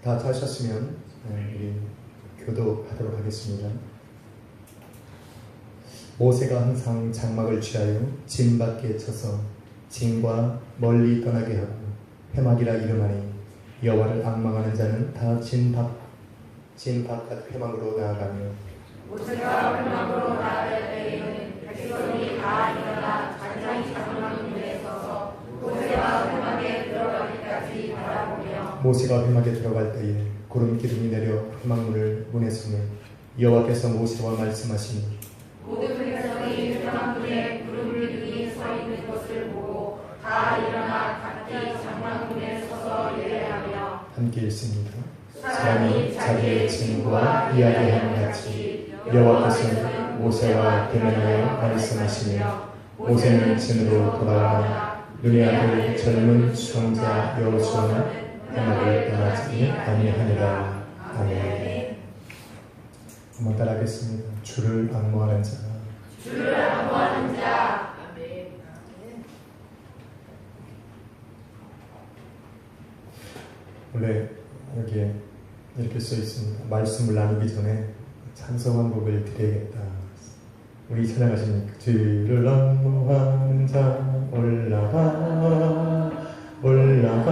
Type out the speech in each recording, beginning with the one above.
다 하셨으면 우리 교도하도록 하겠습니다. 모세가 항상 장막을 취하여 진 밖에 쳐서 진과 멀리 떠나게 하고 회막이라 이름하니 여호와를 앙망하는 자는 다 진 바깥 회막으로 나아가며 모세가 회막으로 나아갈 때에는 백성이 다 일어나 단장이 장막 문에 서서 모세가 회막에 들어가기까지 바라보며 모세가 회막에 들어갈 때에 구름 기둥이 내려 회막문을 문에 서며 여호와께서 모세와 말씀하시니 모든 백성이 회막 문에 구름 기둥이 서 있는 것을 보고 다 일어나 각기 장막 문에 서서 예배하며 함께 읽습니다. 사람이 자기의 친구와 이야기하는 같이 여호와께서는 모세와 대면하여 말씀하시며 모세는 진으로 돌아와 눈의 아들 젊은 수송자 여호수아는 회막을 떠나지 아니하니라. 아멘. 한번 따라하겠습니다. 주를 앙모하는 자. 주를 앙모하는 자. 아멘. 원래 여기에 이렇게 써 있습니다. 말씀을 나누기 전에 찬송 한 곡을 드려야겠다. 우리 찬양하십니까? 주를 앙모하는 자 올라가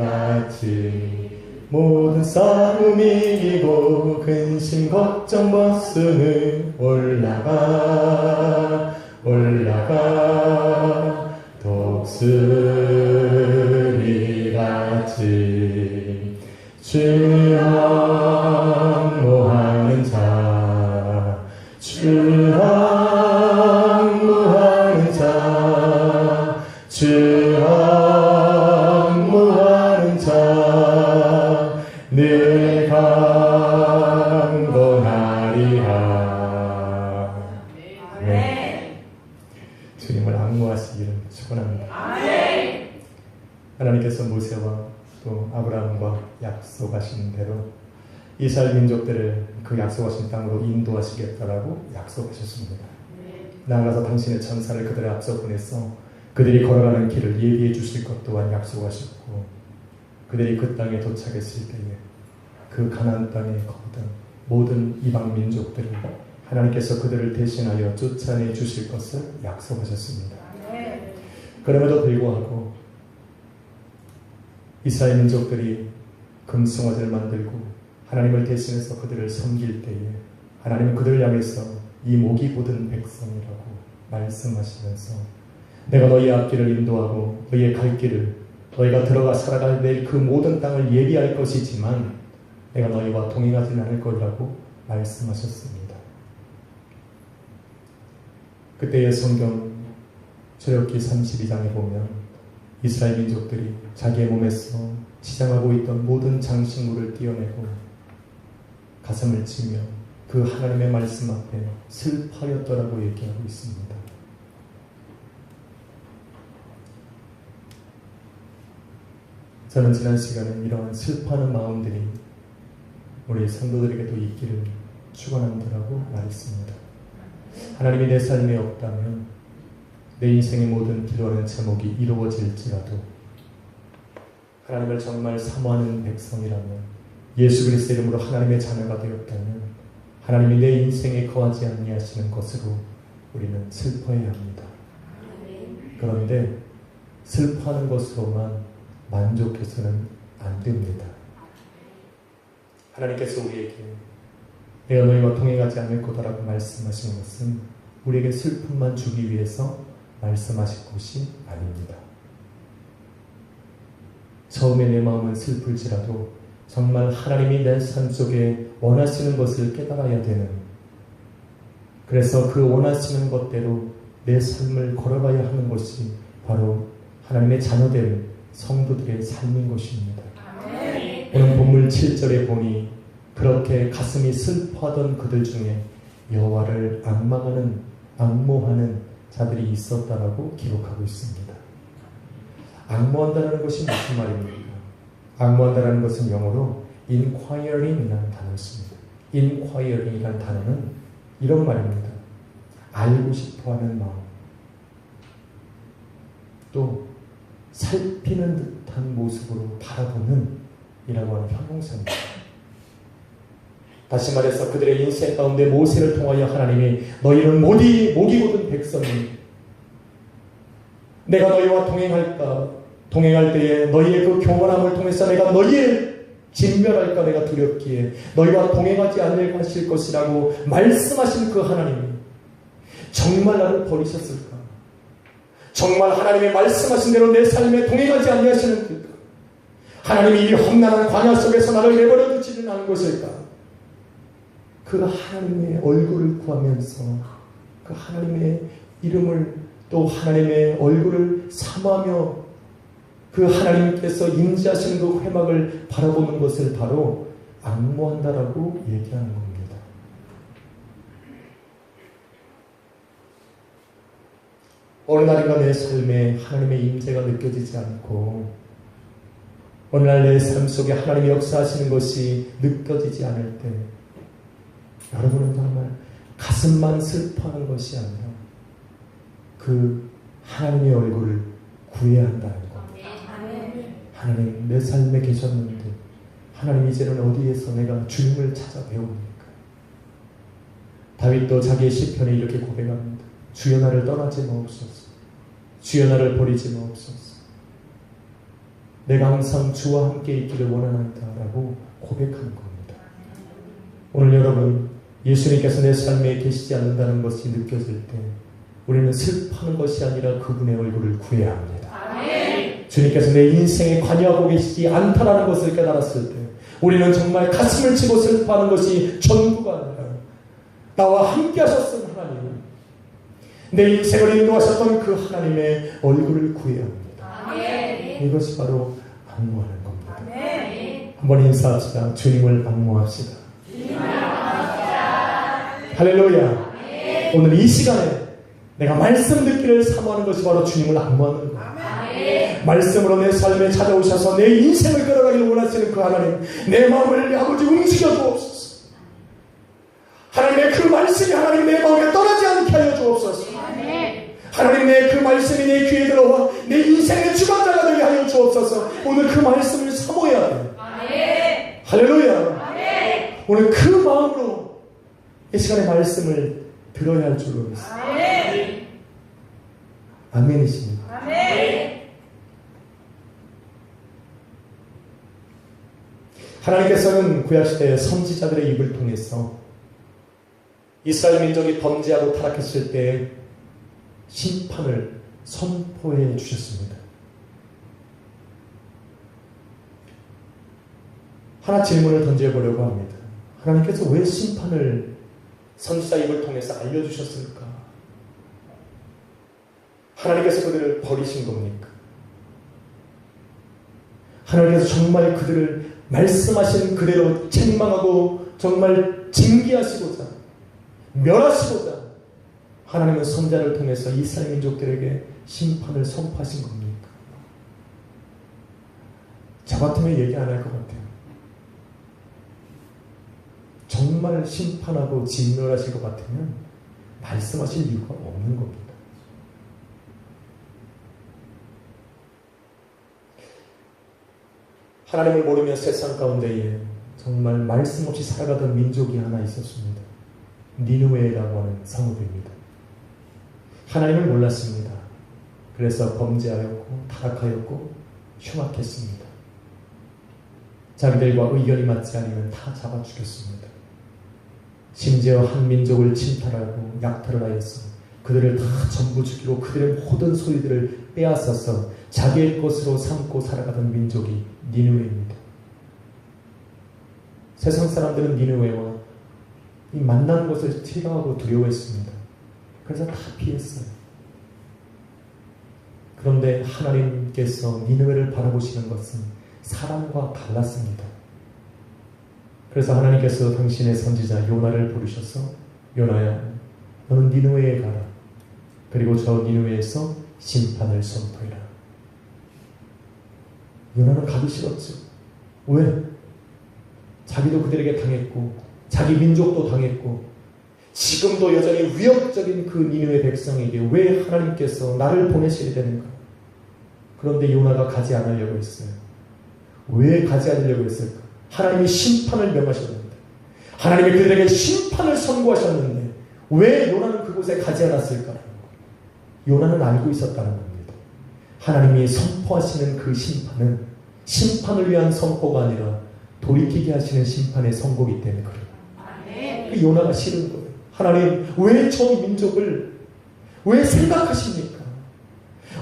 독수리같이 모든 싸움 이기고 근심 걱정 벗으니 올라가 독수리같이 주 앙모하는 자 주 앙모하는 자 주 앙모하는 자 늘 강건하리라. 아멘. 주님을 앙모하시기를 축원합니다. 아멘. 하나님께서 모세와 또 아브라함과 약속하신 대로 이스라엘 민족들을 그 약속하신 땅으로 인도하시겠다라고 약속하셨습니다. 나아가서 당신의 천사를 그들의 앞서 보내서 그들이 걸어가는 길을 예비해 주실 것 또한 약속하셨고 그들이 그 땅에 도착했을 때에 그 가나안 땅에 거하던 모든 이방 민족들을 하나님께서 그들을 대신하여 쫓아내 주실 것을 약속하셨습니다. 그럼에도 불구하고 이스라엘 민족들이 금송아지를 만들고 하나님을 대신해서 그들을 섬길 때에 하나님은 그들을 향해서 이 목이 곧은 백성이라고 말씀하시면서 내가 너희의 앞길을 인도하고 너희의 갈 길을 너희가 들어가 살아갈 그 모든 땅을 예비할 것이지만 내가 너희와 동행하지는 않을 거라고 말씀하셨습니다. 그때의 성경 출애굽기 32장에 보면 이스라엘 민족들이 자기의 몸에서 치장하고 있던 모든 장식물을 떼어내고 가슴을 치며 그 하나님의 말씀 앞에 슬퍼하였더라고 얘기하고 있습니다. 저는 지난 시간에 이러한 슬퍼하는 마음들이 우리 성도들에게도 있기를 축원한다라고 말했습니다. 하나님이 내 삶에 없다면 내 인생의 모든 기도하는 제목이 이루어질지라도 하나님을 정말 사모하는 백성이라면 예수 그리스도의 이름으로 하나님의 자녀가 되었다면 하나님이 내 인생에 거하지 아니하시는 것으로 우리는 슬퍼해야 합니다. 그런데 슬퍼하는 것으로만 만족해서는 안 됩니다. 하나님께서 우리에게 내가 너희와 동행하지 않을 거다라고 말씀하신 것은 우리에게 슬픔만 주기 위해서 말씀하실 것이 아닙니다. 처음에 내 마음은 슬플지라도 정말 하나님이 내 삶 속에 원하시는 것을 깨달아야 되는, 그래서 그 원하시는 것대로 내 삶을 걸어가야 하는 것이 바로 하나님의 자녀된 성도들의 삶인 것입니다. 오늘 본문 7절에 보니 그렇게 가슴이 슬퍼하던 그들 중에 여호와를 앙모하는 자들이 있었다라고 기록하고 있습니다. 앙모한다는 것이 무슨 말입니까? 앙모한다는 것은 영어로 inquiring이라는 단어였습니다. inquiring이라는 단어는 이런 말입니다. 알고 싶어하는 마음, 또 살피는 듯한 모습으로 바라보는 이라고 하는 형용사입니다. 다시 말해서 그들의 인생 가운데 모세를 통하여 하나님이 너희는 목이 곧은 백성이 내가 너희와 동행할 때에 너희의 그 교만함을 통해서 내가 너희를 진멸할까 내가 두렵기에 너희와 동행하지 않으실 것이라고 말씀하신 그 하나님이 정말 나를 버리셨을까? 정말 하나님의 말씀하신 대로 내 삶에 동행하지 아니하시는 걸까? 하나님이 이 험난한 광야 속에서 나를 내버려 두지는 않은 것일까? 그 하나님의 얼굴을 구하면서 그 하나님의 이름을 또 하나님의 얼굴을 삼하며 그 하나님께서 임재하시는 그 회막을 바라보는 것을 바로 앙모한다라고 얘기하는 겁니다. 어느 날인가 내 삶에 하나님의 임재가 느껴지지 않고 어느 날 내 삶 속에 하나님의 역사하시는 것이 느껴지지 않을 때 여러분은 정말 가슴만 슬퍼하는 것이 아니라 그 하나님의 얼굴을 구해야 한다는 것. 하나님 내 삶에 계셨는데 하나님 이제는 어디에서 내가 주님을 찾아 배웁니까? 다윗도 자기의 시편에 이렇게 고백합니다. 주여 나를 떠나지 마옵소서. 주여 나를 버리지 마옵소서. 내가 항상 주와 함께 있기를 원하나이다 라고 고백하는 겁니다. 오늘 여러분 예수님께서 내 삶에 계시지 않는다는 것이 느껴질 때 우리는 슬퍼하는 것이 아니라 그분의 얼굴을 구해야 합니다. 아멘. 주님께서 내 인생에 관여하고 계시지 않다라는 것을 깨달았을 때 우리는 정말 가슴을 치고 슬퍼하는 것이 전부가 아니라 나와 함께 하셨던 하나님, 내 인생을 인도하셨던 그 하나님의 얼굴을 구해야 합니다. 아멘. 이것이 바로 앙모하는 겁니다. 아멘. 한번 인사합시다. 주님을 앙모합시다. 할렐루야. 아멘. 오늘 이 시간에 내가 말씀 듣기를 사모하는 것이 바로 주님을 앙모하는 거예요. 아멘. 말씀으로 내 삶에 찾아오셔서 내 인생을 걸어가기를 원하시는 그 하나님, 내 마음을 아버지 움직여 주옵소서. 하나님의 그 말씀이 하나님 내 마음에 떠나지 않게 하여 주옵소서. 아멘. 하나님 내 그 말씀이 내 귀에 들어와 내 인생의 주관자가 되게 하여 주옵소서. 오늘 그 말씀을 사모해야 돼요. 아멘. 할렐루야. 아멘. 오늘 그 마음으로 이 시간에 말씀을 들어야 할 줄로 믿습니다. 아멘. 아멘이십니다. 아멘. 하나님께서는 구약시대의 선지자들의 입을 통해서 이스라엘 민족이 범죄하고 타락했을 때 심판을 선포해 주셨습니다. 하나 질문을 던져보려고 합니다. 하나님께서 왜 심판을 선지자 입을 통해서 알려주셨을까? 하나님께서 그들을 버리신 겁니까? 하나님께서 정말 그들을 말씀하신 그대로 책망하고 정말 징계하시고자 멸하시고자 하나님은 선지자를 통해서 이스라엘 민족들에게 심판을 선포하신 겁니까? 저 같으면 얘기 안 할 것 같아요. 정말 심판하고 진멸하실 것 같으면 말씀하실 이유가 없는 겁니다. 하나님을 모르며 세상 가운데에 정말 말씀 없이 살아가던 민족이 하나 있었습니다. 니느웨라고 하는 성읍입니다. 하나님을 몰랐습니다. 그래서 범죄하였고 타락하였고 흉악했습니다. 자기들과 의견이 맞지 않으면 다 잡아 죽였습니다. 심지어 한 민족을 침탈하고 약탈을 하였어 그들을 다 전부 죽이고 그들의 모든 소유들을 빼앗아서 자기의 것으로 삼고 살아가던 민족이 니느웨입니다. 세상 사람들은 니느웨와 이 만나는 것을 싫어하고 두려워했습니다. 그래서 다 피했어요. 그런데 하나님께서 니느웨를 바라보시는 것은 사람과 달랐습니다. 그래서 하나님께서 당신의 선지자 요나를 부르셔서 요나야 너는 니느웨에 가라. 그리고 저 니느웨에서 심판을 선포해라. 요나는 가기 싫었죠. 왜? 자기도 그들에게 당했고 자기 민족도 당했고 지금도 여전히 위협적인 그 니느웨 백성에게 왜 하나님께서 나를 보내시게 되는가? 그런데 요나가 가지 않으려고 했어요. 왜 가지 않으려고 했을까? 하나님이 심판을 명하셨는데, 하나님이 그들에게 심판을 선고하셨는데 왜 요나는 그곳에 가지 않았을까? 요나는 알고 있었다는 겁니다. 하나님이 선포하시는 그 심판은 심판을 위한 선포가 아니라 돌이키게 하시는 심판의 선고이기 때문에 그래요. 그 요나가 싫은 거예요. 하나님, 왜 저 민족을 왜 생각하십니까?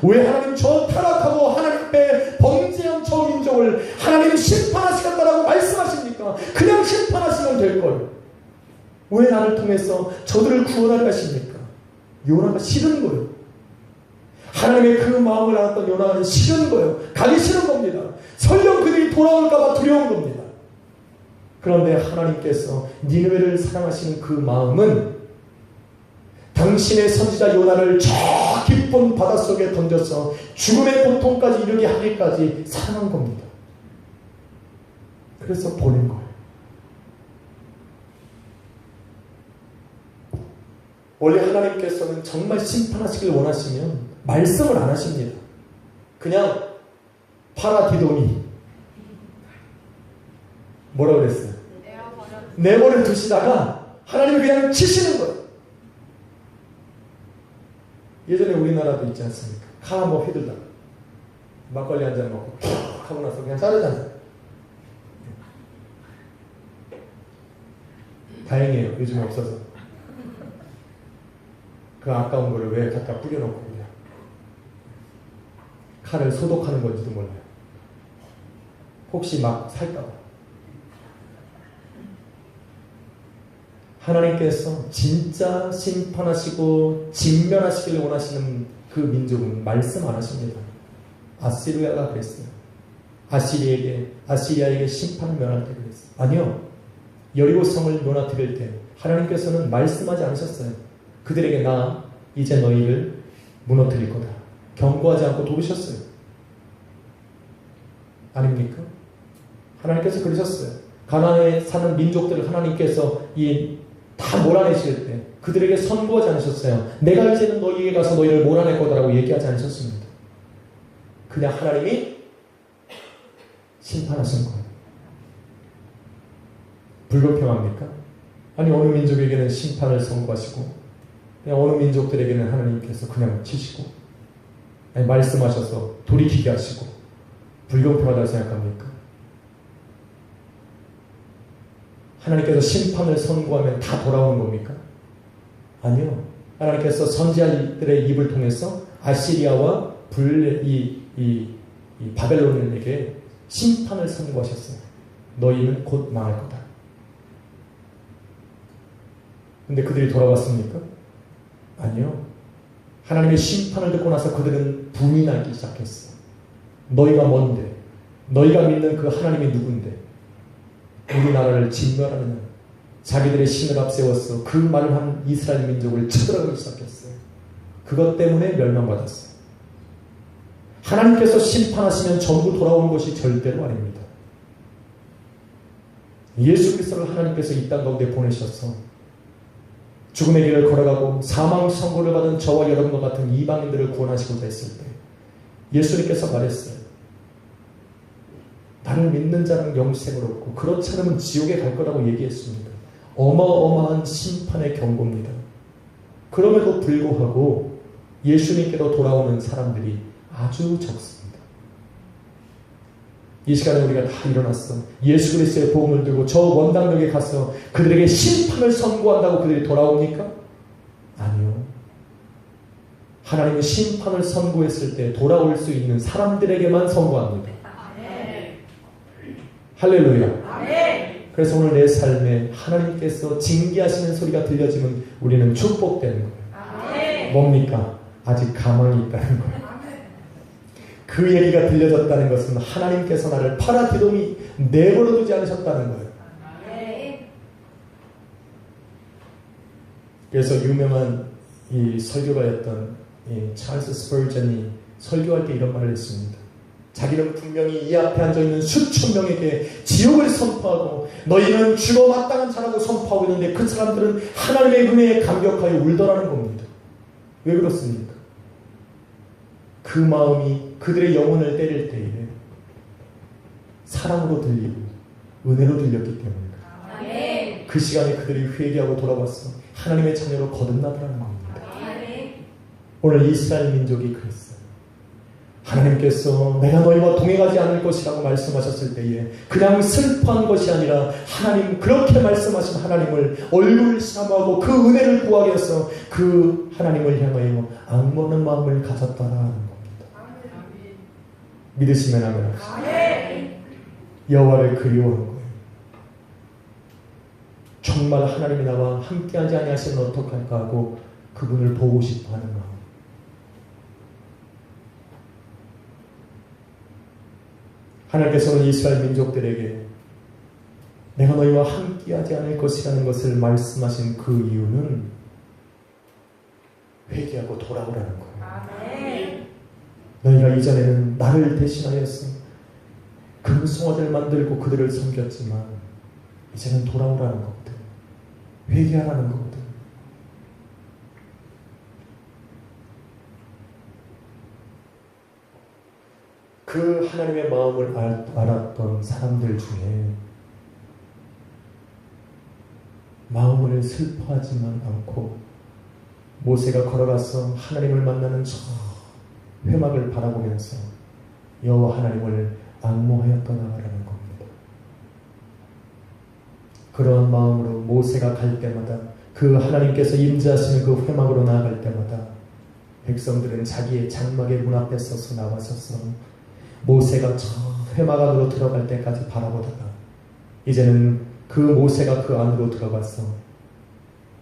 왜 하나님 저 타락하고 하나님 앞에 범죄한 저 민족을 하나님 심판하시겠다라고 말씀하십니까? 그냥 심판하시면 될 걸. 왜 나를 통해서 저들을 구원할 것입니까? 요나가 싫은 거예요. 하나님의 그 마음을 알았던 요나는 싫은 거예요. 가기 싫은 겁니다. 설령 그들이 돌아올까봐 두려운 겁니다. 그런데 하나님께서 니느웨를 사랑하시는 그 마음은 당신의 선지자 요나를 저 깊은 바닷속에 던져서 죽음의 고통까지 이르게 하기까지 사랑한 겁니다. 그래서 보낸 거예요. 원래 하나님께서는 정말 심판하시길 원하시면 말씀을 안 하십니다. 그냥 파라디도니 뭐라고 그랬어요? 내버려 두시다가 하나님이 그냥 치시는 거예요. 예전에 우리나라도 있지 않습니까? 카 한번 휘둘다가 막걸리 한 잔 먹고 푹 하고 나서 그냥 자르잖아요. 다행이에요. 요즘에 없어서. 그 아까운 거를 왜 갖다 뿌려놓고 그냥 칼을 소독하는 건지도 몰라요. 혹시 막 살까봐. 하나님께서 진짜 심판하시고 진멸하시길 원하시는 그 민족은 말씀 안 하십니다. 아시리아가 그랬어요. 아시리아에게 심판을 면할 때 그랬어요. 아니요. 여리고성을 무너뜨릴 때 하나님께서는 말씀하지 않으셨어요. 그들에게 나 이제 너희를 무너뜨릴 거다. 경고하지 않고 도우셨어요. 아닙니까? 하나님께서 그러셨어요. 가나안에 사는 민족들을 하나님께서 다 몰아내실 때 그들에게 선고하지 않으셨어요. 내가 이제는 너희에게 가서 너희를 몰아낼 거다라고 얘기하지 않으셨습니다. 그냥 하나님이 심판하신 거예요. 불공평합니까? 아니 어느 민족에게는 심판을 선고하시고 그냥 어느 민족들에게는 하나님께서 그냥 치시고 아니 말씀하셔서 돌이키게 하시고 불공평하다고 생각합니까? 하나님께서 심판을 선고하면 다 돌아오는 겁니까? 아니요. 하나님께서 선지자들의 입을 통해서 아시리아와 바벨론에게 심판을 선고하셨어요. 너희는 곧 망할 거다. 근데 그들이 돌아왔습니까? 아니요. 하나님의 심판을 듣고 나서 그들은 분이 나기 시작했어요. 너희가 뭔데? 너희가 믿는 그 하나님이 누군데? 우리나라를 진멸하느냐? 자기들의 신을 앞세워서 그 말을 한 이스라엘 민족을 쳐들어가기 시작했어요. 그것 때문에 멸망받았어요. 하나님께서 심판하시면 전부 돌아오는 것이 절대로 아닙니다. 예수 그리스도를 하나님께서 이 땅 가운데 보내셔서 죽음의 길을 걸어가고 사망 선고를 받은 저와 여러분과 같은 이방인들을 구원하시고자 했을 때 예수님께서 말했어요. 나를 믿는 자는 영생을 얻고 그렇지 않으면 지옥에 갈 거라고 얘기했습니다. 어마어마한 심판의 경고입니다. 그럼에도 불구하고 예수님께로 돌아오는 사람들이 아주 적습니다. 이 시간에 우리가 다 일어났어. 예수 그리스도의 복음을 들고 저 원당역에 가서 그들에게 심판을 선고한다고 그들이 돌아옵니까? 아니요. 하나님이 심판을 선고했을 때 돌아올 수 있는 사람들에게만 선고합니다. 아멘. 할렐루야. 아멘. 그래서 오늘 내 삶에 하나님께서 징계하시는 소리가 들려지면 우리는 축복되는 거예요. 아멘. 뭡니까? 아직 가만히 있다는 거예요. 그 얘기가 들려졌다는 것은 하나님께서 나를 파라디돔이 내버려두지 않으셨다는 거예요. 그래서 유명한 이 설교가였던 이 찰스 스퍼전이 설교할 때 이런 말을 했습니다. 자기는 분명히 이 앞에 앉아있는 수천 명에게 지옥을 선포하고 너희는 죽어 마땅한 자라고 선포하고 있는데 그 사람들은 하나님의 은혜에 감격하여 울더라는 겁니다. 왜 그렇습니까? 그 마음이 그들의 영혼을 때릴 때에 사랑으로 들리고 은혜로 들렸기 때문입니다. 그 시간에 그들이 회개하고 돌아와서 하나님의 자녀로 거듭나더라는 겁니다. 오늘 이스라엘 민족이 그랬어요. 하나님께서 내가 너희와 동행하지 않을 것이라고 말씀하셨을 때에 그냥 슬퍼한 것이 아니라 하나님, 그렇게 말씀하신 하나님을 얼굴을 사모하고 그 은혜를 구하기 위해서 그 하나님을 향하여 악모하는 마음을 가졌다라는 겁니다. 믿으시면 아멘. 여호와를 그리워한 거예요. 정말 하나님이 나와 함께하지 아니하시면 어떡할까 하고 그분을 보고 싶어하는 마음. 하나님께서는 이스라엘 민족들에게 내가 너희와 함께하지 않을 것이라는 것을 말씀하신 그 이유는 회개하고 돌아오라는 거예요. 너희가 이전에는 나를 대신하여서 금송아지를 만들고 그들을 섬겼지만 이제는 돌아오라는 거거든. 회개하라는 거거든. 그 하나님의 마음을 알았던 사람들 중에 마음을 슬퍼하지만 않고 모세가 걸어가서 하나님을 만나는 저 회막을 바라보면서 여호와 하나님을 악모하였더라라는 겁니다. 그러한 마음으로 모세가 갈 때마다 그 하나님께서 임재하시는 그 회막으로 나아갈 때마다 백성들은 자기의 장막의 문 앞에 서서 나와서서 모세가 저 회막 안으로 들어갈 때까지 바라보다가 이제는 그 모세가 그 안으로 들어가서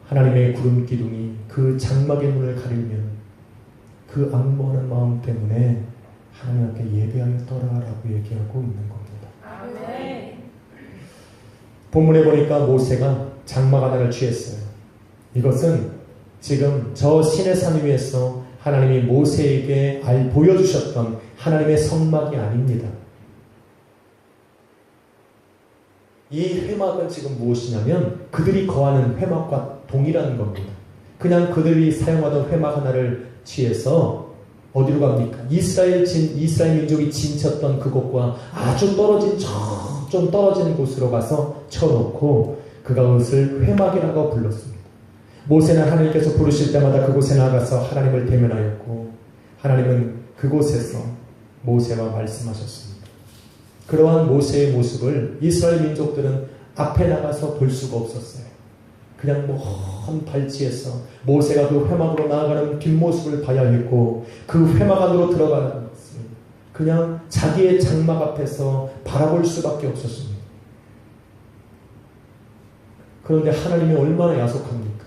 하나님의 구름 기둥이 그 장막의 문을 가리면 그 악모하는 마음 때문에 하나님 앞에 예배하였더라라고 얘기하고 있는 겁니다. 본문에 보니까 모세가 장막 하나를 취했어요. 이것은 지금 저 시내산 위에서 하나님이 모세에게 보여주셨던 하나님의 성막이 아닙니다. 이 회막은 지금 무엇이냐면 그들이 거하는 회막과 동일한 겁니다. 그냥 그들이 사용하던 회막 하나를 취해서 어디로 갑니까? 이스라엘 민족이 진쳤던 그곳과 아주 떨어진 좀 떨어진 곳으로 가서 쳐놓고 그것을 회막이라고 불렀습니다. 모세는 하나님께서 부르실 때마다 그곳에 나가서 하나님을 대면하였고 하나님은 그곳에서 모세와 말씀하셨습니다. 그러한 모세의 모습을 이스라엘 민족들은 앞에 나가서 볼 수가 없었어요. 그냥 먼 발치에서 모세가 그 회막으로 나아가는 뒷모습을 봐야 했고 그 회막 안으로 들어가는 것을 그냥 자기의 장막 앞에서 바라볼 수밖에 없었습니다. 그런데 하나님이 얼마나 야속합니까?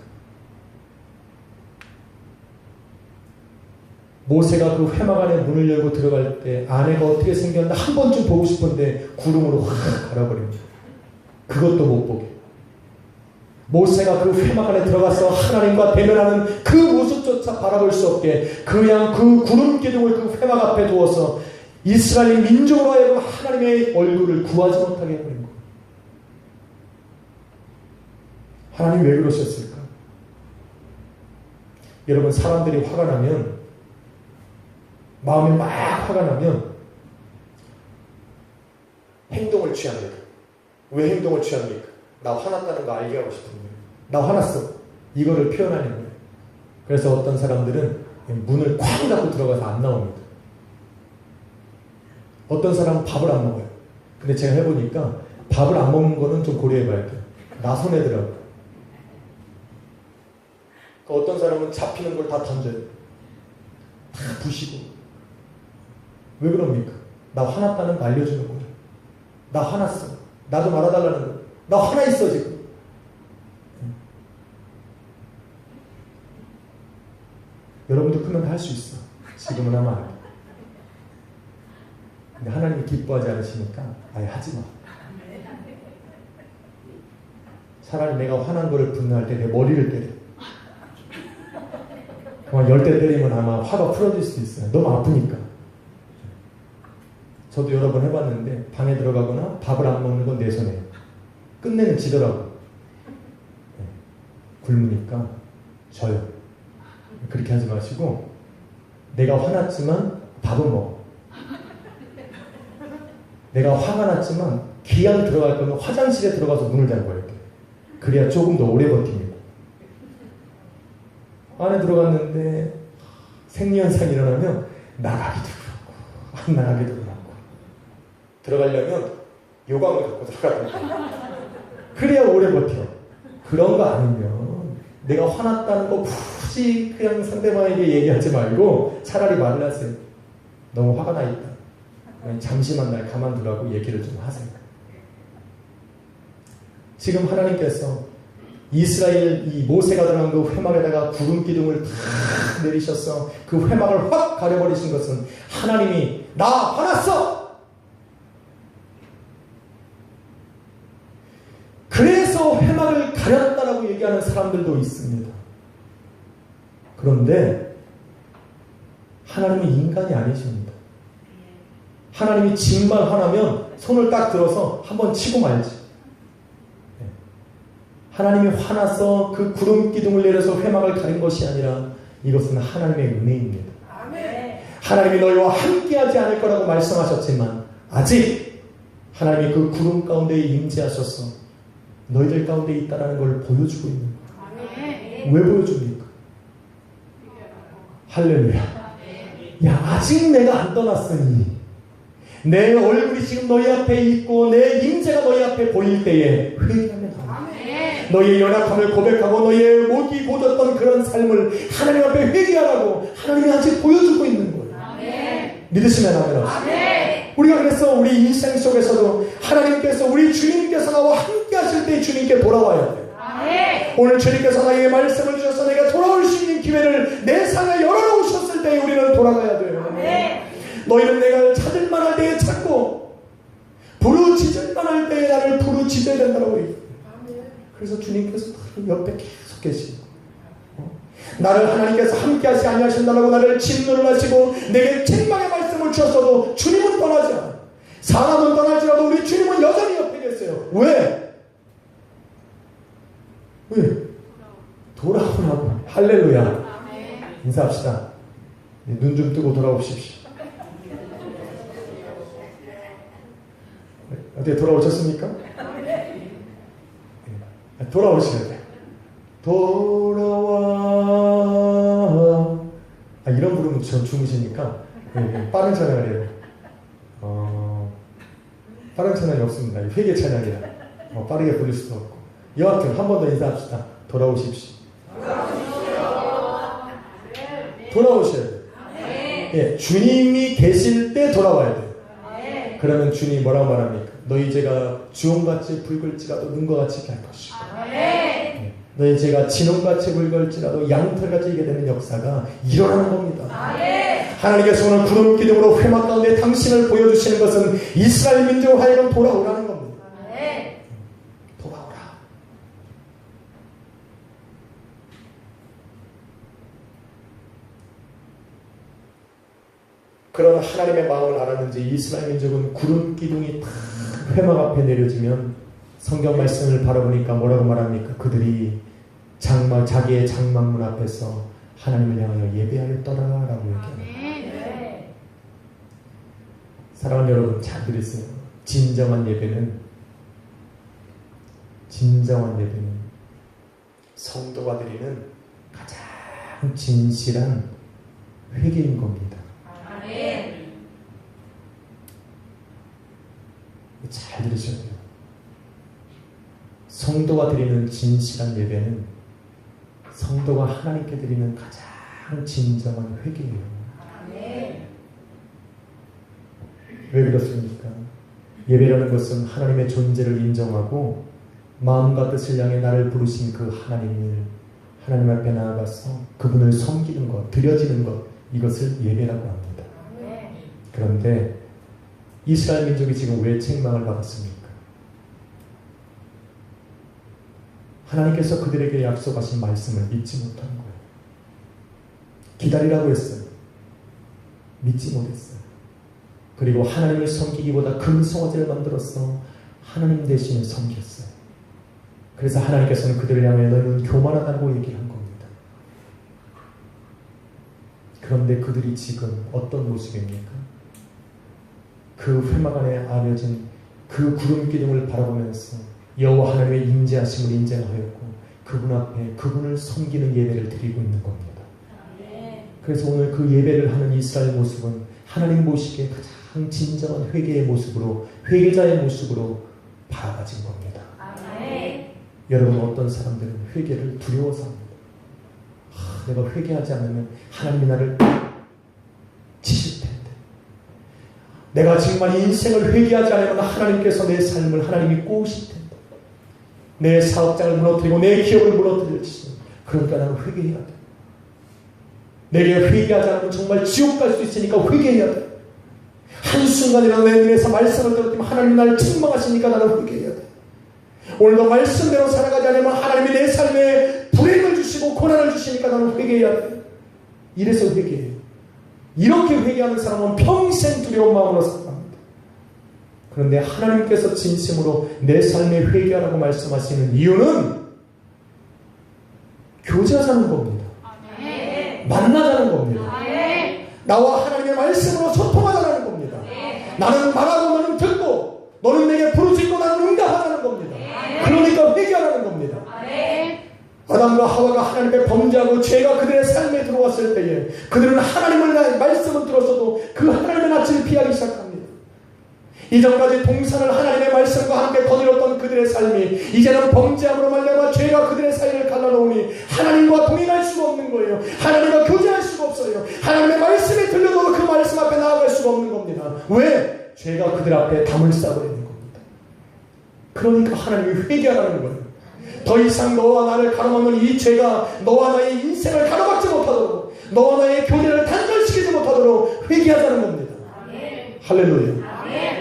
모세가 그 회막 안에 문을 열고 들어갈 때 안에가 어떻게 생겼나 한 번쯤 보고 싶은데 구름으로 확 가려버립니다. 그것도 못 보게. 모세가 그 회막 안에 들어가서 하나님과 대면하는 그 모습조차 바라볼 수 없게 그냥 그 구름 기둥을 그 회막 앞에 두어서 이스라엘 민족으로 하여금 하나님의 얼굴을 구하지 못하게 해버린 거예요. 하나님 왜 그러셨을까? 여러분, 사람들이 화가 나면, 마음이 막 화가 나면 행동을 취합니다. 왜 행동을 취합니까? 나 화났다는 거 알게 하고 싶은 거예요. 나 화났어. 이거를 표현하는 거예요. 그래서 어떤 사람들은 문을 쾅 닫고 들어가서 안 나옵니다. 어떤 사람은 밥을 안 먹어요. 근데 제가 해보니까 밥을 안 먹는 거는 좀 고려해봐야 돼요. 나서내더라고요. 어떤 사람은 잡히는 걸 다 던져요. 다 부시고. 왜 그럽니까? 나 화났다는 거 알려주는 거예요. 나 화났어. 나 좀 알아달라는 거예요. 나 화나 있어 지금. 여러분도 크면 할 수 있어. 지금은 하면 안 돼. 근데 하나님이 기뻐하지 않으시니까 아예 하지 마. 차라리 내가 화난 거를 분노할 때 내 머리를 때려. 그만 10대 때리면 아마 화가 풀어질 수 있어요. 너무 아프니까. 저도 여러 번 해봤는데 방에 들어가거나 밥을 안 먹는 건 내 손에 끝내는 지더라고. 굶으니까 져요. 그렇게 하지 마시고 내가 화났지만 밥은 먹어. 내가 화가 났지만 기왕 들어갈 거면 화장실에 들어가서 문을 잠궈야 돼. 그래야 조금 더 오래 버팁니다. 안에 들어갔는데 생리현상이 일어나면 나가기도 그렇고 안 나가기도 그렇고 들어가려면 요강을 갖고 들어가야 돼. 그래야 오래 버텨. 그런 거 아니면 내가 화났다는 거 굳이 그냥 상대방에게 얘기하지 말고 차라리 말을 하세요. 너무 화가 나 있다. 잠시만 날 가만두라고 얘기를 좀 하세요. 지금 하나님께서 이스라엘 이 모세가 들어간 그 회막에다가 구름 기둥을 다 내리셔서 그 회막을 확 가려버리신 것은 하나님이 나 화났어! 그래서 회막을 가렸다라고 얘기하는 사람들도 있습니다. 그런데 하나님은 인간이 아니십니다. 하나님이 정말 화나면 손을 딱 들어서 한번 치고 말지. 하나님이 화나서 그 구름 기둥을 내려서 회막을 가린 것이 아니라 이것은 하나님의 은혜입니다. 하나님이 너희와 함께하지 않을 거라고 말씀하셨지만 아직 하나님이 그 구름 가운데 임재하셔서 너희들 가운데 있다라는 걸 보여주고 있는 거예요. 왜 보여줍니까? 할렐루야. 야, 아직 내가 안 떠났으니 내 얼굴이 지금 너희 앞에 있고 내 임재가 너희 앞에 보일 때에 회개하면 돼. 너희의 연약함을 고백하고 너희의 목이 곧었던 그런 삶을 하나님 앞에 회개하라고 하나님이 아직 보여주고 있는 거예요. 믿으시면 아멘. 우리가 그래서 우리 인생 속에서도 하나님께서 우리 주님께서 나와 함께 하실 때 주님께 돌아와야 돼요. 오늘 주님께서 나에게 말씀을 주셔서 내가 돌아올 수 있는 기회를 내 삶에 열어놓으셨을 때 우리는 돌아가야 돼요. 너희는 내가 찾을 만할 때에 찾고 부르짖을 만할 때에 나를 부르짖어야 된다고 얘기해요. 그래서 주님께서 옆에 계속 계시고 나를 하나님께서 함께 하시 아니하신다고 나를 진노를 하시고 내게 책망의 말씀을 주셨어도 주님은 떠나지 않아요. 사람은 떠날지라도 우리 주님은 여전히 옆에 계세요. 왜? 돌아오라고. 할렐루야. 인사합시다. 눈 좀 뜨고 돌아오십시오. 어떻게 돌아오셨습니까? 돌아오셔야 돼요. 돌아와. 이런 부르면 전 주무시니까 빠른 찬양을 해요. 빠른 찬양이 없습니다. 회개 찬양이라 빠르게 부를 수도 없고. 여하튼 한 번 더 인사합시다. 돌아오십시오. 돌아오셔야 돼요. 예, 주님이 계실 때 돌아와야 돼요. 그러면 주님이 뭐라고 말합니까? 너희 죄가 주홍같이 붉을지라도 눈과 같이 갈 것이고 너희 죄가 진홍같이 붉을지라도 양털같이 이게 되는 역사가 일어나는 겁니다. 하나님께서 오늘 구름 기둥으로 회막 가운데 당신을 보여주시는 것은 이스라엘 민족을 하여금 돌아오라는 겁니다. 돌아오라. 그런 하나님의 마음을 알았는지 이스라엘 민족은 구름 기둥이 다 회막 앞에 내려지면 성경 말씀을 바라보니까 뭐라고 말합니까? 그들이 자기의 장막문 앞에서 하나님을 향하여 예배하였더라라고 얘기합니다. 사랑하는 여러분 잘 들으세요. 진정한 예배는 성도가 드리는 가장 진실한 회개인 겁니다. 잘 들으셔야 돼요. 성도가 드리는 진실한 예배는 성도가 하나님께 드리는 가장 진정한 회개예요. 왜 그렇습니까? 예배라는 것은 하나님의 존재를 인정하고 마음과 뜻을 향해 나를 부르신 그 하나님 앞에 나아가서 그분을 섬기는 것, 드려지는 것, 이것을 예배라고 합니다. 그런데 이스라엘 민족이 지금 왜 책망을 받았습니까? 하나님께서 그들에게 약속하신 말씀을 믿지 못한 거예요. 기다리라고 했어요. 믿지 못했어요. 그리고 하나님을 섬기기보다 금송아지를 만들어서 하나님 대신에 섬겼어요. 그래서 하나님께서는 그들을 향해 너희는 교만하다고 얘기한 겁니다. 그런데 그들이 지금 어떤 모습입니까? 그 회막 안에 아려진 그 구름 기둥을 바라보면서 여호와 하나님의 인자하심을 인정하였고 그분 앞에 그분을 섬기는 예배를 드리고 있는 겁니다. 그래서 오늘 그 예배를 하는 이스라엘 모습은 하나님 보시기에 가장 진정한 회개의 모습으로, 회개자의 모습으로 바라봐진 겁니다. 여러분, 어떤 사람들은 회개를 두려워서 합니다. 내가 회개하지 않으면 하나님이 나를 치실 텐데, 내가 정말 인생을 회개하지 않으면 하나님께서 내 삶을 하나님이 꼬우실 텐데, 내 사업장을 무너뜨리고 내 기업을 무너뜨릴지, 그러니까 나는 회개해야 돼. 내게 회개하지 않으면 정말 지옥 갈 수 있으니까 회개해야 돼. 한순간이라도 내 눈에서 말씀을 들었지만 하나님이 나를 책망하시니까 나는 회개해야 돼. 오늘도 말씀대로 살아가지 않으면 하나님이 내 삶에 불행을 주시고 고난을 주시니까 나는 회개해야 돼. 이래서 회개해요. 이렇게 회개하는 사람은 평생 두려운 마음으로 살아갑니다. 그런데 하나님께서 진심으로 내 삶에 회개하라고 말씀하시는 이유는 교제하자는 겁니다. 만나자는 겁니다. 나와 하나님의 말씀으로 소통하자는 겁니다. 나는 말하고 너는 듣고, 너는 내게 부르짖고 나는 응답하자는 겁니다. 그러니까 회개하라는 겁니다. 아담과 하와가 하나님께 범죄하고 죄가 그들의 삶에 들어왔을 때에 그들은 하나님의 말씀을 들었어도 그 하나님의 낯을 피하기 시작합니다. 이전까지 동산을 하나님의 말씀과 함께 거닐었던 그들의 삶이 이제는 범죄함으로 말미암아 죄가 그들의 사이를 갈라놓으니 하나님과 동행할 수가 없는 거예요. 하나님과 교제할 수가 없어요. 하나님의 말씀이 들려도 그 말씀 앞에 나아갈 수가 없는 겁니다. 왜? 죄가 그들 앞에 담을 쌓고 있는 겁니다. 그러니까 하나님이 회개하라는 거예요. 더 이상 너와 나를 가로막는 이 죄가 너와 나의 인생을 가로막지 못하도록, 너와 나의 교제를 단절시키지 못하도록 회개하자는 겁니다. 할렐루야.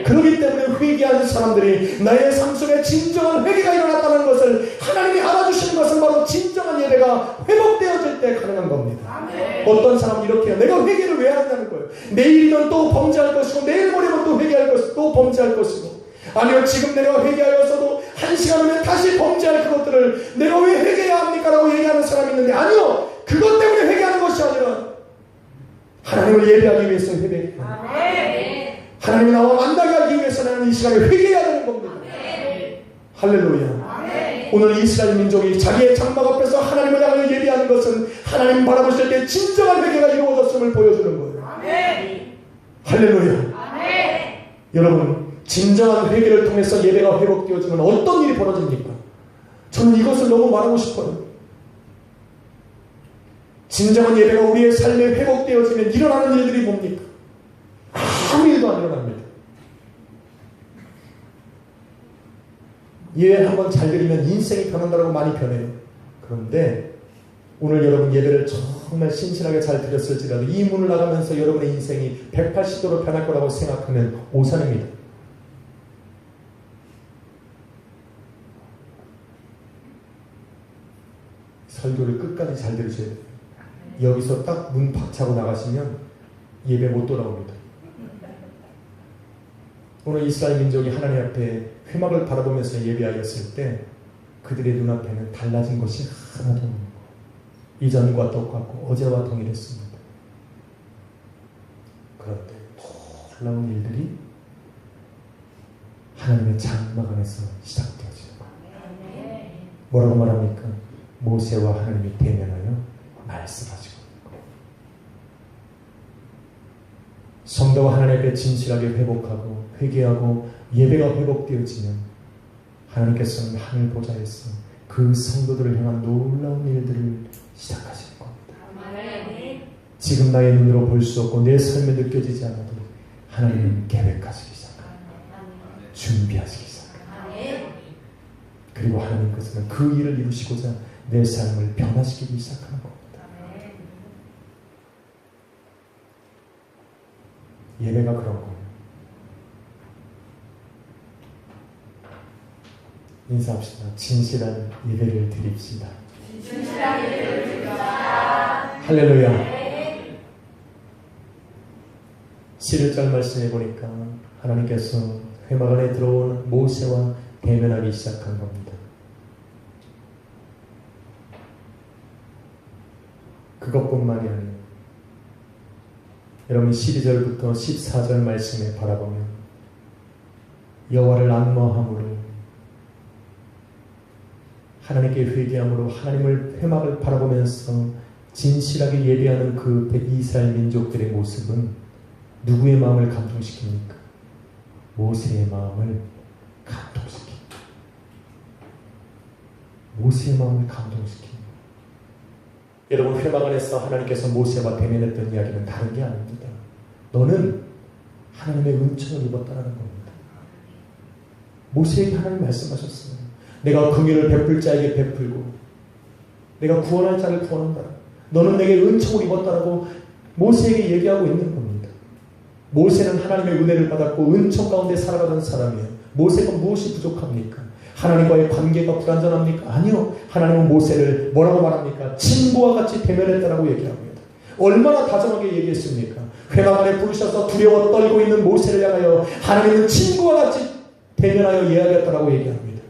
그렇기 때문에 회개하는 사람들이 나의 삶 속에 진정한 회개가 일어났다는 것을 하나님이 알아주시는 것은 바로 진정한 예배가 회복되어질 때 가능한 겁니다. 어떤 사람은 이렇게 해요. 내가 회개를 왜 하냐는 거예요. 내일이면 또 범죄할 것이고 내일 모레면 또 회개할 것이고 또 범죄할 것이고, 아니요, 지금 내가 회개하였어도 한 시간 후면 다시 범죄할 그것들을 내가 왜 회개해야 합니까? 라고 얘기하는 사람이 있는데, 아니요, 그것 때문에 회개하는 것이 아니라 하나님을 예배하기 위해서 회개해요. 하나님이 나와 만나게 하기 위해서 나는 이 시간에 회개해야 되는 겁니다. 할렐루야. 오늘 이스라엘 민족이 자기의 장막 앞에서 하나님을 향하여 예배하는 것은 하나님 바라보실 때 진정한 회개가 이루어졌음을 보여주는 거예요. 할렐루야. 여러분, 진정한 회개를 통해서 예배가 회복되어지면 어떤 일이 벌어집니까? 저는 이것을 너무 말하고 싶어요. 진정한 예배가 우리의 삶에 회복되어지면 일어나는 일들이 뭡니까? 아무 일도 안 일어납니다. 예배 한번 잘 드리면 인생이 변한다고 많이 변해요. 그런데 오늘 여러분 예배를 정말 신실하게 잘 드렸을지라도 이 문을 나가면서 여러분의 인생이 180도로 변할 거라고 생각하면 오산입니다. 설교를 끝까지 잘 들으셔야 돼요. 여기서 딱 문 박차고 나가시면 예배 못 돌아옵니다. 오늘 이스라엘 민족이 하나님 앞에 회막을 바라보면서 예배하였을 때 그들의 눈앞에는 달라진 것이 하나도 없는 거예요. 이전과 똑같고 어제와 동일했습니다. 그럴 때 놀라운 일들이 하나님의 장막 안에서 시작되어지는 거예요. 뭐라고 말합니까? 모세와 하나님이 대면하여 말씀하시고 성도가 하나님 앞에 진실하게 회복하고 회개하고 예배가 회복되어지면 하나님께서는 하늘 보좌에서 그 성도들을 향한 놀라운 일들을 시작하시는 겁니다. 지금 나의 눈으로 볼 수 없고 내 삶에 느껴지지 않아도 하나님은 계획하시기 시작합니다. 준비하시기 시작합니다. 그리고 하나님께서는 그 일을 이루시고자 내 삶을 변화시키기 시작하는 겁니다. 예배가 그런 거예요. 인사합시다. 진실한 예배를 드립시다. 진실한 예배를 드립시다. 할렐루야. 11절 말씀해 보니까 하나님께서 회막 안에 들어온 모세와 대면하기 시작한 겁니다. 그것뿐만이 아니에요. 여러분 12절부터 14절 말씀에 바라보면 여호와를 앙망함으로 하나님께 회개함으로 하나님을 회막을 바라보면서 진실하게 예배하는 그 이스라엘 민족들의 모습은 누구의 마음을 감동시킵니까? 모세의 마음을 감동시킵니다. 모세의 마음을 감동시킵니다. 여러분, 회막 안에서 하나님께서 모세와 대면했던 이야기는 다른 게 아닙니다. 너는 하나님의 은총을 입었다는 겁니다. 모세에게 하나님 말씀하셨어요. 내가 긍휼을 베풀 자에게 베풀고 내가 구원할 자를 구원한다. 너는 내게 은총을 입었다라고 모세에게 얘기하고 있는 겁니다. 모세는 하나님의 은혜를 받았고 은총 가운데 살아가던 사람이에요. 모세가 무엇이 부족합니까? 하나님과의 관계가 불완전합니까? 아니요. 하나님은 모세를 뭐라고 말합니까? 친구와 같이 대면했다라고 얘기합니다. 얼마나 다정하게 얘기했습니까? 회막 안에 부르셔서 두려워 떨고 있는 모세를 향하여 하나님은 친구와 같이 대면하여 이야기했다라고 얘기합니다.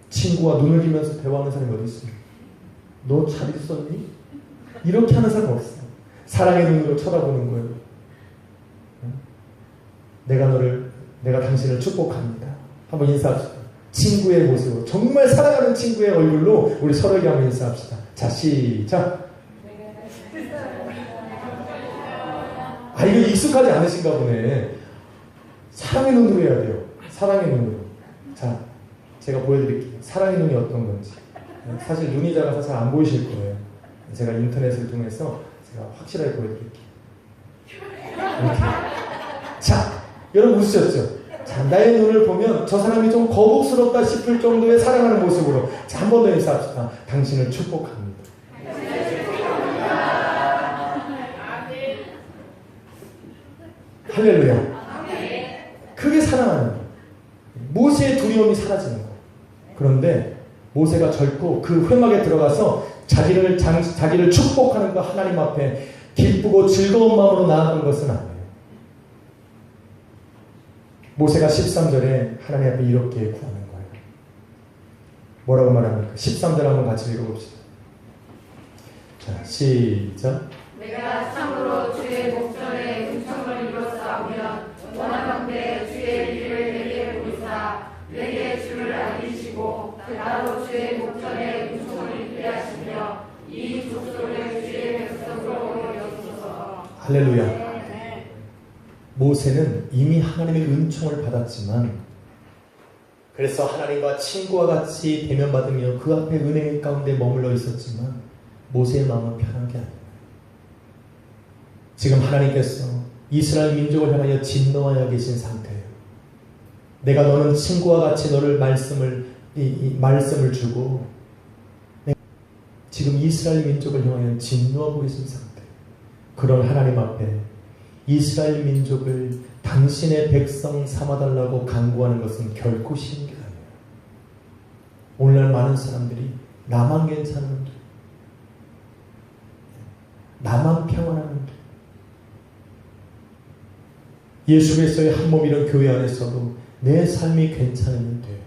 친구와 눈을 기면서 대화하는 사람이 어디 있어요? 너 잘 있었니? 이렇게 하는 사람 없어요. 사랑의 눈으로 쳐다보는 거예요. 내가 당신을 축복합니다. 한번 인사합시다. 친구의 모습으로, 정말 사랑하는 친구의 얼굴로 우리 서로에게 한번 인사합시다. 자, 시작. 아, 이거 익숙하지 않으신가 보네. 사랑의 눈으로 해야 돼요. 사랑의 눈으로. 자, 제가 보여드릴게요. 사랑의 눈이 어떤 건지. 사실 눈이 작아서 잘 안 보이실 거예요. 제가 인터넷을 통해서 제가 확실하게 보여드릴게요. 이렇게. 자, 여러분 웃으셨죠? 자, 나의 눈을 보면 저 사람이 좀 거북스럽다 싶을 정도의 사랑하는 모습으로. 자, 한 번 더 인사합시다. 당신을 축복합니다. 할렐루야. 그게 사랑하는 거예요. 모세의 두려움이 사라지는 거예요. 그런데 모세가 결코 그 회막에 들어가서 자기를 축복하는 그 하나님 앞에 기쁘고 즐거운 마음으로 나아간 것은 아니에요. 모세가 13절에 하나님 앞에 이렇게 구하는 거예요. 뭐라고 말합니까? 13절 한번 같이 읽어봅시다. 자, 시작. 내가 참으로 주의 목전에 은총을 입었사오면 원하건대 주의 일을 내게 보이사 내게 주를 알리시고 나로 주의 목전에 은총을 입게 하시며 이 족속을 주의 백성으로 여기소서. 할렐루야. 모세는 이미 하나님의 은총을 받았지만, 그래서 하나님과 친구와 같이 대면받으며 그 앞에 은혜 가운데 머물러 있었지만 모세의 마음은 편한 게 아니에요. 지금 하나님께서 이스라엘 민족을 향하여 진노하여 계신 상태예요. 내가 너는 친구와 같이 너를 말씀을 주고 지금 이스라엘 민족을 향하여 진노하고 계신 상태예요. 그런 하나님 앞에 이스라엘 민족을 당신의 백성 삼아달라고 간구하는 것은 결코 쉬운 게 아니에요. 오늘날 많은 사람들이 나만 괜찮은데, 나만 평안한데, 예수 그리스도의 한 몸 이런 교회 안에서도 내 삶이 괜찮으면 돼요.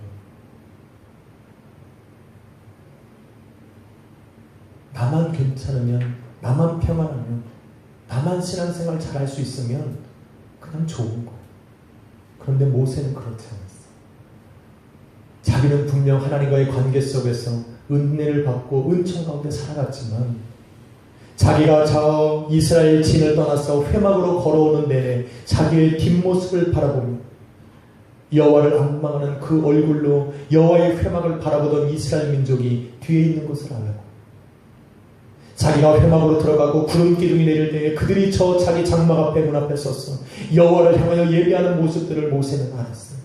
나만 괜찮으면, 나만 평안하면, 나만 신앙생활 잘할 수 있으면 그냥 좋은 거예요. 그런데 모세는 그렇지 않았어요. 자기는 분명 하나님과의 관계 속에서 은혜를 받고 은총 가운데 살아갔지만 자기가 저 이스라엘 진을 떠나서 회막으로 걸어오는 내내 자기의 뒷모습을 바라보며 여호와를 앙망하는 그 얼굴로 여호와의 회막을 바라보던 이스라엘 민족이 뒤에 있는 것을 알고, 자기가 회막으로 들어가고 구름 기둥이 내릴 때에 그들이 저 자기 장막 앞에 문 앞에 서서 여호와를 향하여 예배하는 모습들을 모세는 알았어요.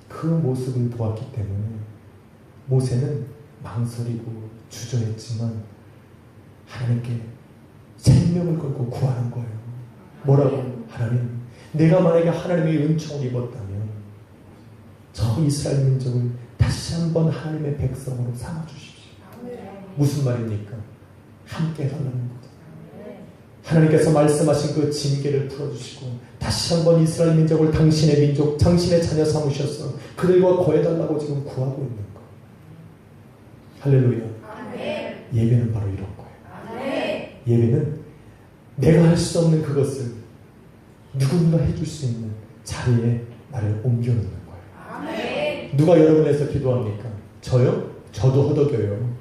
그 모습을 보았기 때문에 모세는 망설이고 주저했지만 하나님께 생명을 걸고 구하는 거예요. 뭐라고? 하나님, 내가 만약에 하나님의 은총을 입었다면 저 이스라엘 민족을 다시 한번 하나님의 백성으로 삼아주십시오. 무슨 말입니까? 함께 하라는 거죠. 하나님께서 말씀하신 그 징계를 풀어주시고 다시 한번 이스라엘 민족을 당신의 민족, 당신의 자녀 삼으셔서 그들과 거해달라고 지금 구하고 있는 거. 할렐루야. 예배는 바로 이런 거예요. 예배는 내가 할 수 없는 그것을 누군가 해줄 수 있는 자리에 나를 옮겨놓는 거예요. 아멘. 누가 여러분을 위해서 기도합니까? 저요? 저도 허덕여요.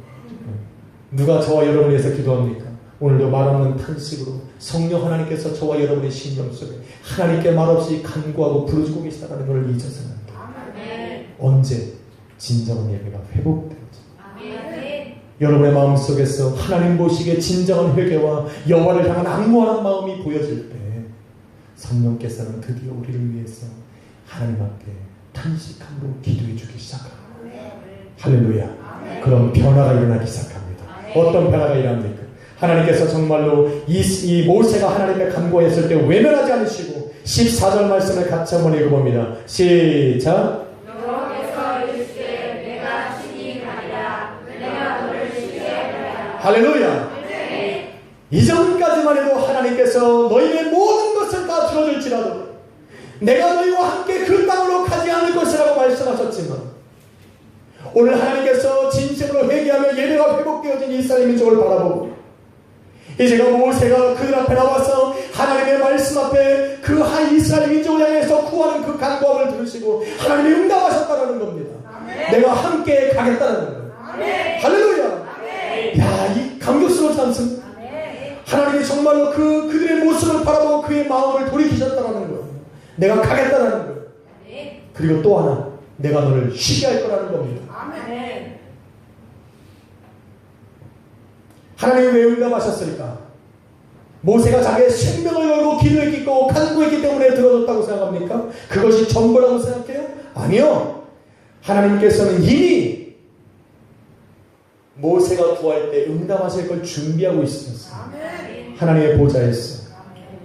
누가 저와 여러분을 위해서 기도합니까? 오늘도 말없는 탄식으로 성령 하나님께서 저와 여러분의 심령 속에 하나님께 말없이 간구하고 부르짖고 계시다는 것을 잊어서는 안 돼요. 아멘. 언제 진정한 예배가 회복되어지 아멘. 여러분의 마음속에서 하나님 보시기에 진정한 회개와 여호와를 향한 악무하는 마음이 보여질 때 성령께서는 드디어 우리를 위해서 하나님 앞에 탄식함으로 기도해 주기 시작합니다. 할렐루야. 그럼 변화가 일어나기 시작합니다. 어떤 변화가 일어납니까? 하나님께서 정말로 이 모세가 하나님의 간구했을 때 외면하지 않으시고 14절 말씀을 같이 한번 읽어봅니다. 시작. 여호와께서 이르시되 내가 신이 아니라 내가 너를 쉬게 하리라. 할렐루야. 이전까지만 해도 하나님께서 너희의 모든 것을 다 들어줄지라도 내가 너희와 함께 그 땅으로 가지 않을 것이라고 말씀하셨지만 오늘 하나님께서 진심으로 회개하며 예배가 회복되어진 이스라엘 민족을 바라보고 이제가 모세가 그들 앞에 나와서 하나님의 말씀 앞에 그 이스라엘 민족을 향해서 구하는 그 간구함을 들으시고 하나님이 응답하셨다는 겁니다. 내가 함께 가겠다는 거예요. 할렐루야. 야, 이 감격스럽지 않습니까? 하나님이 정말로 그들의 모습을 바라보고 그의 마음을 돌이키셨다는 거예요. 내가 가겠다는 거예요. 그리고 또 하나, 내가 너를 쉬게 할 거라는 겁니다. 하나님이 왜 응답하셨을까? 모세가 자기의 생명을 걸고 기도했고 간구했기 때문에 들어줬다고 생각합니까? 그것이 전부라고 생각해요? 아니요. 하나님께서는 이미 모세가 구할 때 응답하실 걸 준비하고 있으셨어요. 하나님의 보좌에서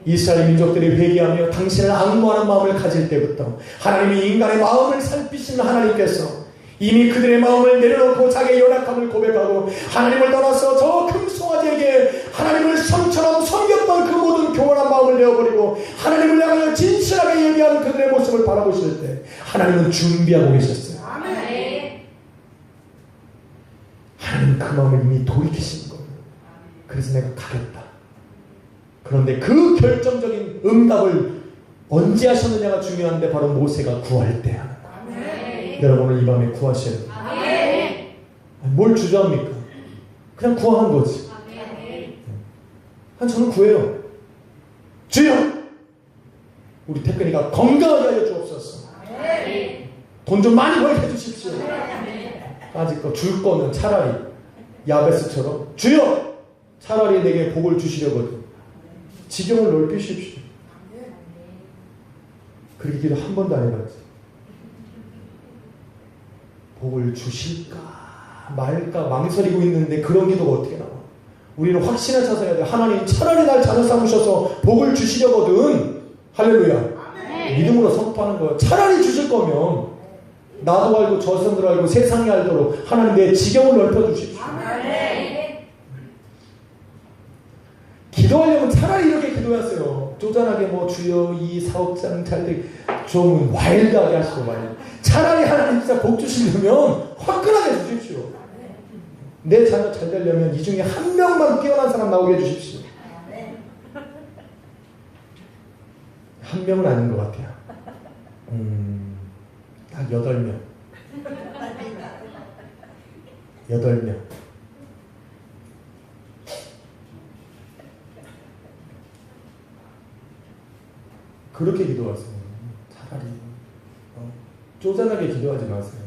이스라엘 민족들이 회개하며 당신을 앙모하는 마음을 가질 때부터 하나님이 인간의 마음을 살피시는 하나님께서 이미 그들의 마음을 내려놓고 자기의 연약함을 고백하고 하나님을 떠나서 저 금송아지에게 하나님을 성처럼 섬겼던 그 모든 교만한 마음을 내어버리고 하나님을 향하여 진실하게 예비하는 그들의 모습을 바라보실 때 하나님은 준비하고 계셨어요. 하나님은 그 마음을 이미 돌이키시는 거예요. 그래서 내가 가겠다. 그런데 그 결정적인 응답을 언제 하셨느냐가 중요한데 바로 모세가 구할 때 하는 거예요. 여러분 오늘 이 밤에 구하셔야 돼요. 뭘 주저합니까? 그냥 구하는 거지. 저는 구해요. 주여! 우리 태근이가 건강하게 하여 주옵소서. 돈 좀 많이 벌게 해주십시오. 아직 줄 거는 차라리 야베스처럼 주여! 차라리 내게 복을 주시려거든. 지경을 넓히십시오. 그렇게 기도 한 번도 안 해봤지. 복을 주실까 말까 망설이고 있는데 그런 기도가 어떻게 나와? 우리는 확신을 찾아야 돼. 하나님 차라리 날 자녀 삼으셔서 복을 주시려거든. 할렐루야. 믿음으로 선포하는 거예요. 차라리 주실 거면 나도 알고 저선들 알고 세상이 알도록 하나님 내 지경을 넓혀주십시오. 기도하려면 차라리 이렇게 기도하세요. 쪼잔하게 주여 이 사업장 잘 되게 좀 와일드하게 하시고 말이야. 차라리 하나님 진짜 복 주시려면 화끈하게 주십시오. 내 자녀 잘 되려면 이 중에 한 명만 뛰어난 사람 나오게 해주십시오. 한 명은 아닌 것 같아요. 딱 8명. 8명. 그렇게 기도하세요. 차라리 쪼잔하게 기도하지 마세요.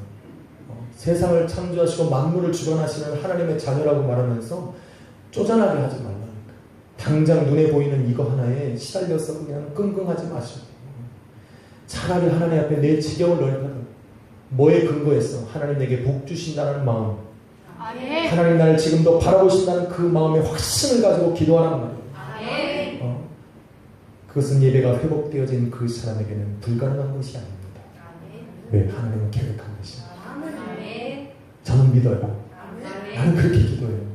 세상을 창조하시고 만물을 주관하시는 하나님의 자녀라고 말하면서 쪼잔하게 하지 말라니까. 당장 눈에 보이는 이거 하나에 시달려서 그냥 끙끙하지 마시고 차라리 하나님 앞에 내 지경을 넓혀서 뭐에 근거해서 하나님 내게 복 주신다는 마음, 하나님 나를 지금도 바라보신다는 그 마음의 확신을 가지고 기도하란 말이에요. 그것은 예배가 회복되어진 그 사람에게는 불가능한 것이 아닙니다. 왜? 하나님은 계획한 것입니다. 저는 믿어요. 나는 그렇게 기도해요.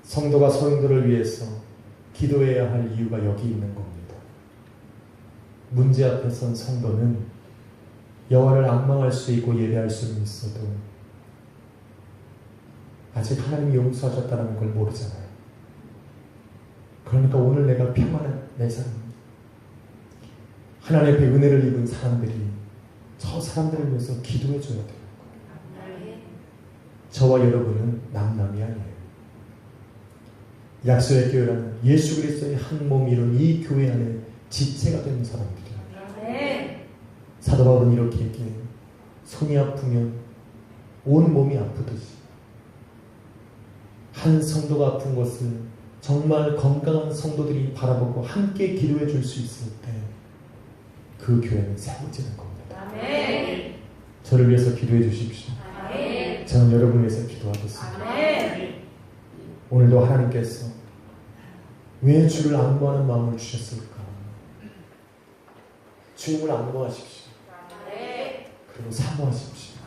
성도가 성도를 위해서 기도해야 할 이유가 여기 있는 겁니다. 문제 앞에 선 성도는 여호와를 앙망할 수 있고 예배할 수는 있어도 아직 하나님이 용서하셨다는 걸 모르잖아요. 그러니까 오늘 내가 평안한 내 삶, 하나님 앞에 은혜를 입은 사람들이 저 사람들을 위해서 기도해 줘야 돼요. 저와 여러분은 남남이 아니에요. 약속의 교회라는 예수 그리스도의 한 몸이 이룬 이 교회 안에 지체가 되는 사람들이에요. 사도 바울은 이렇게 얘기해요. 손이 아프면 온 몸이 아프듯이 한 성도가 아픈 것을 정말 건강한 성도들이 바라보고 함께 기도해 줄 수 있을 때 그 교회는 세워지는 겁니다. 저를 위해서 기도해 주십시오. 저는 여러분을 위해서 기도하겠습니다. 오늘도 하나님께서 왜 주를 안모하는 마음을 주셨을까? 주님을 안모하십시오. 그리고 사모하십시오.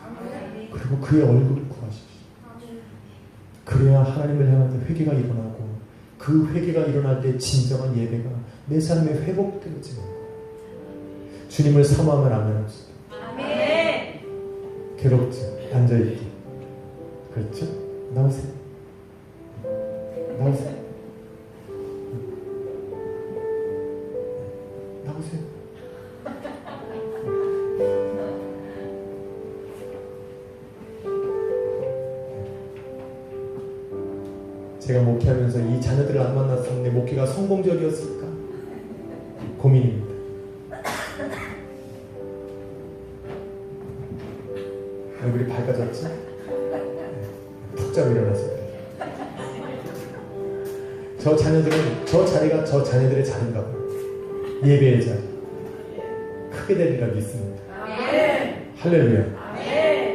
그리고 그의 얼굴을 구하십시오. 그래야 하나님을 향한 회개가 일어나고 그 회개가 일어날 때 진정한 예배가 내 삶에 회복되어지는 거예요. 주님을 사모하면 아멘합시다. 괴롭죠? 앉아있기. 그렇죠? 나오세요. 나오세요. 나오세요. 제가 목회하면서 이 자녀들을 안 만났었는데 목회가 성공적이었을까? 고민입니다. 얼굴이 밝아졌지? 푹 자고 일어났을 때. 저 자녀들은 저 자리가 저 자녀들의 자리인가 봐요. 예배의 자리. 크게 되리라 믿습니다. 할렐루야.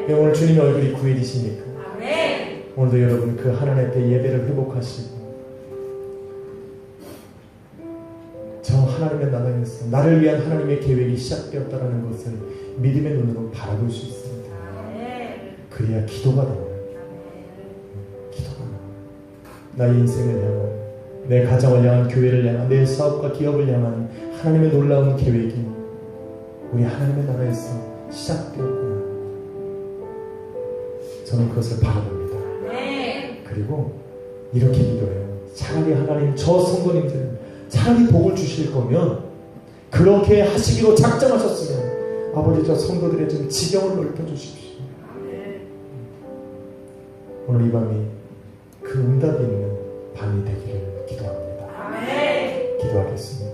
오늘 주님의 얼굴이 구해지십니까? 오늘도 여러분 그 하나님 앞에 예배를 회복하시고 저 하나님의 나라에서 나를 위한 하나님의 계획이 시작되었다는 것을 믿음의 눈으로 바라볼 수 있습니다. 그래야 기도가 나와요. 기도가 나와요. 나의 인생을 향한, 내 가정을 향한, 교회를 향한, 내 사업과 기업을 향한 하나님의 놀라운 계획이 우리 하나님의 나라에서 시작되었구나. 저는 그것을 바라봅니다. 그리고 이렇게 기도해요. 차라리 하나님 저 성도님들 차라리 복을 주실 거면 그렇게 하시기로 작정하셨으면 아버지 저 성도들의 좀 지경을 넓혀주십시오. 오늘 이 밤이 그 응답이 있는 밤이 되기를 기도합니다. 기도하겠습니다.